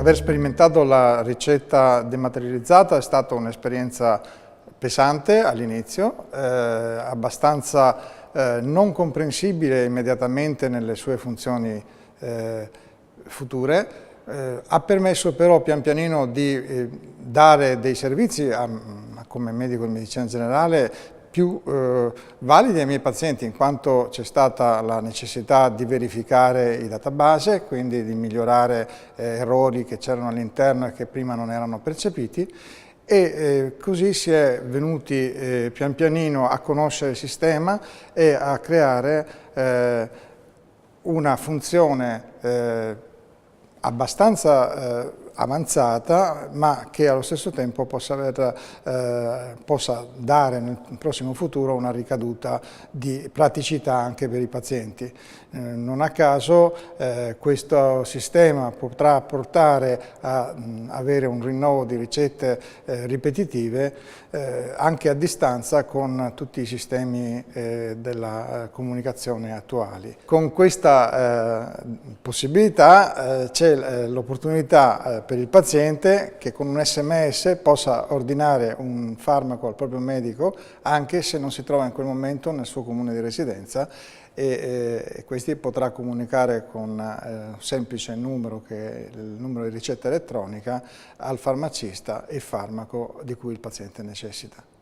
Aver sperimentato la ricetta dematerializzata è stata un'esperienza pesante all'inizio, abbastanza non comprensibile immediatamente nelle sue funzioni future. Ha permesso però pian pianino di dare dei servizi come medico di medicina generale più validi ai miei pazienti, in quanto c'è stata la necessità di verificare i database, quindi di migliorare errori che c'erano all'interno e che prima non erano percepiti, e così si è venuti pian pianino a conoscere il sistema e a creare una funzione abbastanza avanzata, ma che allo stesso tempo possa dare nel prossimo futuro una ricaduta di praticità anche per i pazienti. Non a caso questo sistema potrà portare a avere un rinnovo di ricette ripetitive anche a distanza con tutti i sistemi della comunicazione attuali. Con questa possibilità c'è l'opportunità per il paziente che con un SMS possa ordinare un farmaco al proprio medico anche se non si trova in quel momento nel suo comune di residenza, e questi potrà comunicare con un semplice numero che è il numero di ricetta elettronica al farmacista il farmaco di cui il paziente necessita.